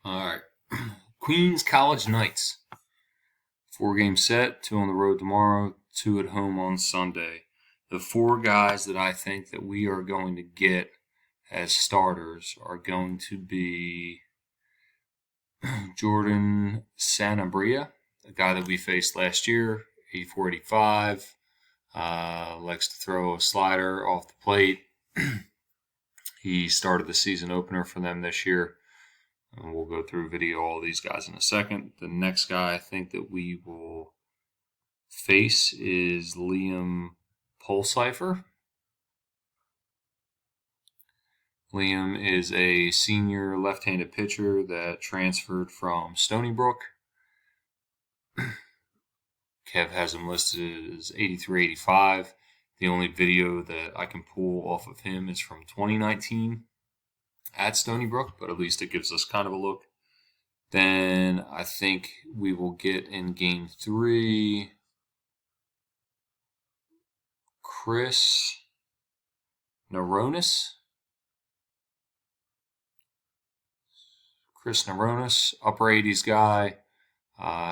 All right. Queens College Knights. 4-game set, 2 on the road tomorrow, 2 at home on Sunday. The 4 guys that I think that we are going to get as starters are going to be Jordan Sanabria, a guy that we faced last year, 84-85. Likes to throw a slider off the plate. He started the season opener for them this year. And we'll go through video all these guys in a second. The next guy I think that we will face is Liam Pulsipher. Liam is a senior left-handed pitcher that transferred from Stony Brook. Kev has him listed as 83-85. The only video that I can pull off of him is from 2019 at Stony Brook, but at least it gives us kind of a look. Then I think we will get in Game 3 Chris Neuronis. Chris Neuronis, upper 80s guy.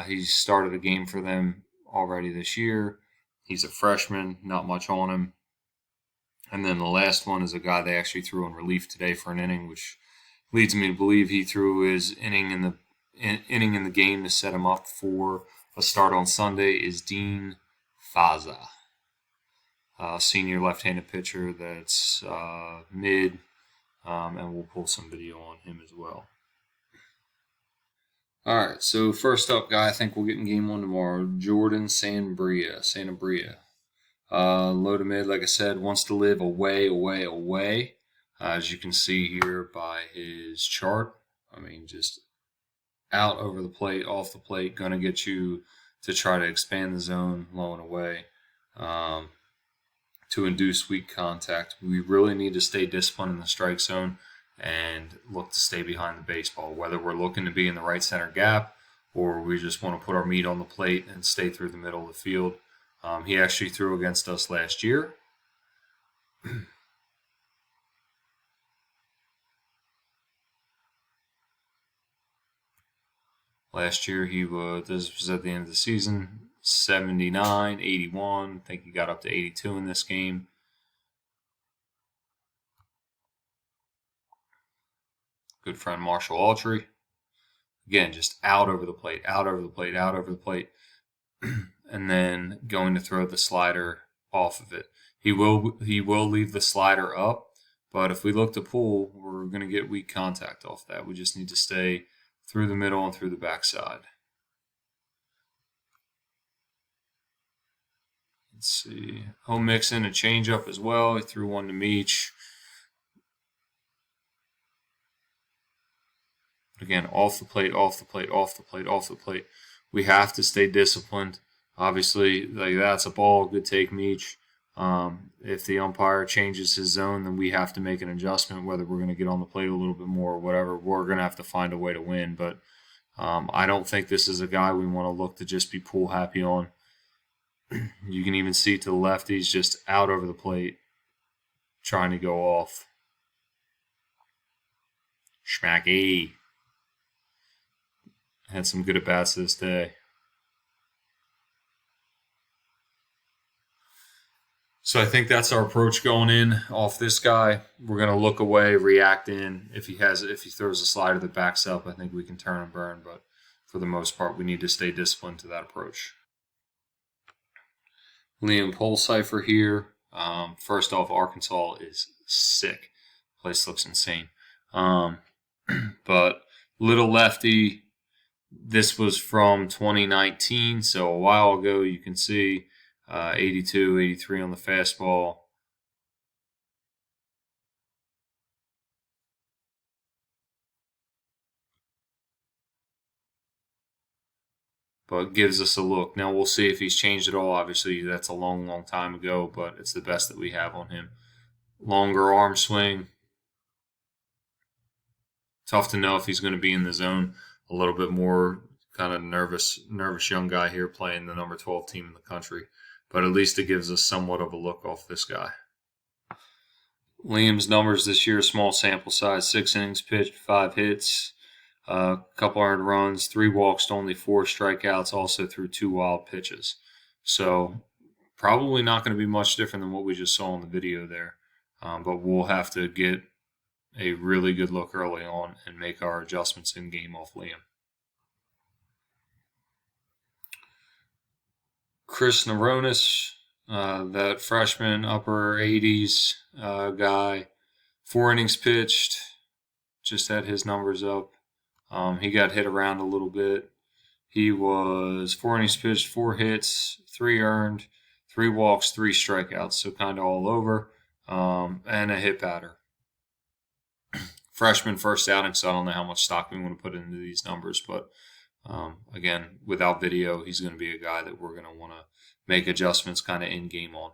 He's started a game for them already this year. He's a freshman, not much on him. And then the last one is a guy they actually threw in relief today for an inning, which leads me to believe he threw his inning in the game to set him up for a start on Sunday. Is Dean Faza, a senior left-handed pitcher that's mid, and we'll pull some video on him as well. All right, so first up guy I think we'll get in Game 1 tomorrow, Jordan Sanabria. Low to mid, like I said, wants to live away. As you can see here by his chart, I mean, just out over the plate, off the plate, going to get you to try to expand the zone low and away to induce weak contact. We really need to stay disciplined in the strike zone and look to stay behind the baseball, whether we're looking to be in the right center gap or we just want to put our meat on the plate and stay through the middle of the field. He actually threw against us last year. Last year this was at the end of the season, 79, 81. I think he got up to 82 in this game. Good friend Marshall Autry. Again, just out over the plate. And then going to throw the slider off of it. He will leave the slider up, but if we look to pull, we're going to get weak contact off that. We just need to stay through the middle and through the backside. Let's see. He'll mix in a changeup as well. He threw one to Meach. Again, off the plate. We have to stay disciplined. Obviously, like that's a ball. Good take, Meach. If the umpire changes his zone, then we have to make an adjustment, whether we're going to get on the plate a little bit more or whatever. We're going to have to find a way to win. But I don't think this is a guy we want to look to just be pool happy on. You can even see to the left, he's just out over the plate, trying to go off. Schmacky. Had some good at-bats this day. So I think that's our approach going in off this guy. We're going to look away, react in. If he throws a slider that backs up, I think we can turn and burn. But for the most part, we need to stay disciplined to that approach. Liam Pulsipher here. First off, Arkansas is sick. Place looks insane. But little lefty. This was from 2019, so a while ago. You can see 82, 83 on the fastball. But gives us a look. Now we'll see if he's changed at all. Obviously, that's a long time ago, but it's the best that we have on him. Longer arm swing. Tough to know if he's going to be in the zone. A little bit more kind of nervous young guy here playing the number 12 team in the country. But at least it gives us somewhat of a look off this guy. Liam's numbers this year, small sample size, 6 innings pitched, 5 hits, a couple earned runs, 3 walks to only 4 strikeouts, also threw 2 wild pitches. So probably not going to be much different than what we just saw in the video there. But we'll have to get a really good look early on and make our adjustments in game off Liam. Chris Neronis, that freshman upper 80s guy, 4 innings pitched, just had his numbers up. He got hit around a little bit. He was 4 innings pitched, 4 hits, 3 earned, 3 walks, 3 strikeouts, so kind of all over, and a hit batter. Freshman first outing, so I don't know how much stock we want to put into these numbers, but again, without video, he's going to be a guy that we're going to want to make adjustments kind of in game on.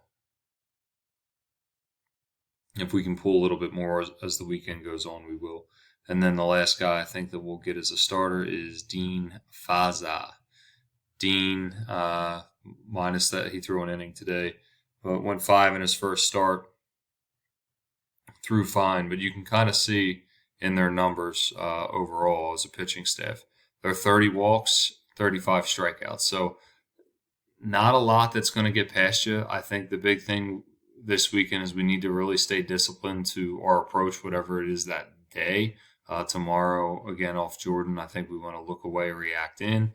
If we can pull a little bit more as the weekend goes on, we will. And then the last guy I think that we'll get as a starter is Dean Faza. Dean, minus that he threw an inning today, but went 5 in his first start, threw fine, but you can kind of see in their numbers overall as a pitching staff. They're 30 walks, 35 strikeouts. So not a lot that's going to get past you. I think the big thing this weekend is we need to really stay disciplined to our approach, whatever it is that day. Tomorrow, again, off Jordan, I think we want to look away, react in,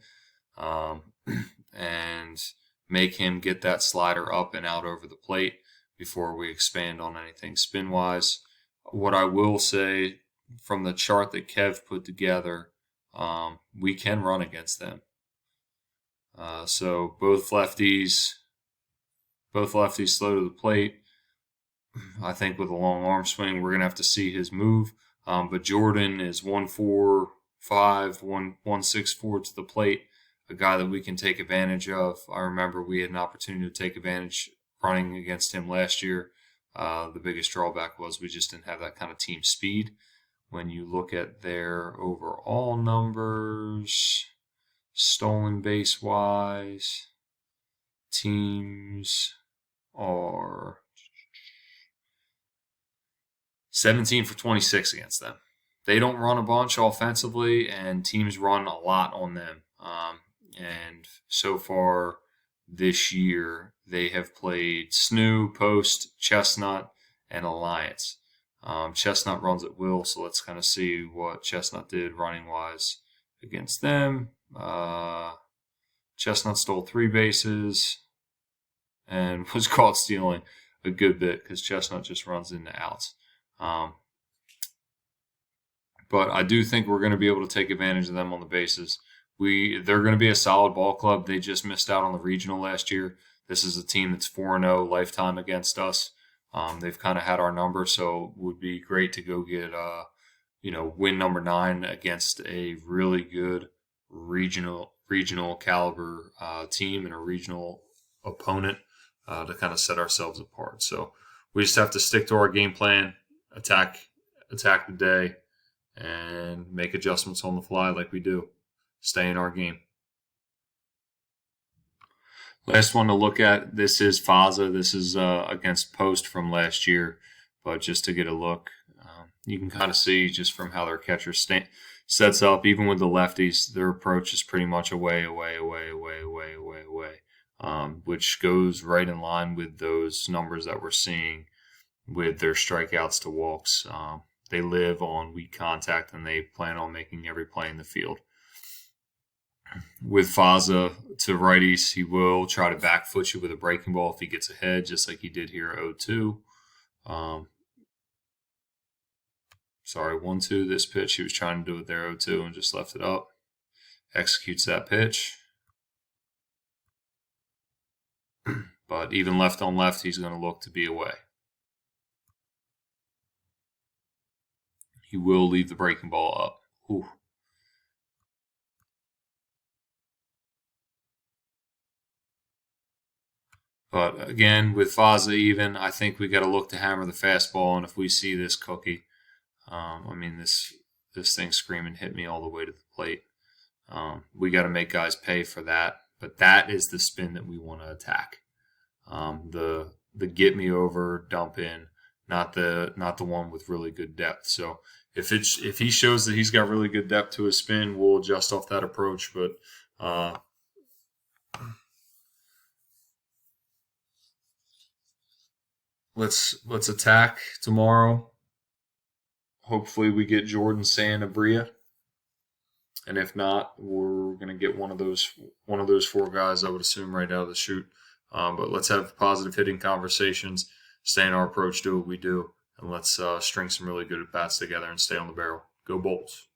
and make him get that slider up and out over the plate before we expand on anything spin-wise. What I will say from the chart that Kev put together, we can run against them. So both lefties slow to the plate. I think with a long arm swing, we're going to have to see his move. But Jordan is 1.45, 1.64 to the plate, a guy that we can take advantage of. I remember we had an opportunity to take advantage running against him last year. The biggest drawback was we just didn't have that kind of team speed. When you look at their overall numbers, stolen base wise, teams are 17 for 26 against them. They don't run a bunch offensively, and teams run a lot on them. And so far this year, they have played Snoo, Post, Chestnut, and Alliance. Chestnut runs at will, so let's kind of see what Chestnut did running-wise against them. Chestnut stole 3 bases and was caught stealing a good bit because Chestnut just runs into outs. But I do think we're going to be able to take advantage of them on the bases. They're going to be a solid ball club. They just missed out on the regional last year. This is a team that's 4-0 lifetime against us. They've kind of had our number, so it would be great to go get win number 9 against a really good regional caliber team and a regional opponent to kind of set ourselves apart. So we just have to stick to our game plan, attack the day, and make adjustments on the fly like we do. Stay in our game. Last one to look at, this is Faza. This is against Post from last year, but just to get a look, you can kind of see just from how their catcher sets up, even with the lefties, their approach is pretty much away, which goes right in line with those numbers that we're seeing with their strikeouts to walks. They live on weak contact, and they plan on making every play in the field. With Faza to righties, he will try to back foot you with a breaking ball if he gets ahead, just like he did here at 0-2. 1-2 this pitch. He was trying to do it there 0-2 and just left it up. Executes that pitch. But even left on left, he's going to look to be away. He will leave the breaking ball up. Ooh. But again, with Faza even, I think we got to look to hammer the fastball. And if we see this cookie, this thing screaming hit me all the way to the plate. We got to make guys pay for that. But that is the spin that we want to attack. The get me over, dump in, not the one with really good depth. So if he shows that he's got really good depth to his spin, we'll adjust off that approach. But let's attack tomorrow. Hopefully, we get Jordan Sanabria, and if not, we're gonna get one of those 4 guys. I would assume right out of the chute. But let's have positive hitting conversations. Stay in our approach, do what we do, and let's string some really good at bats together and stay on the barrel. Go Bolts.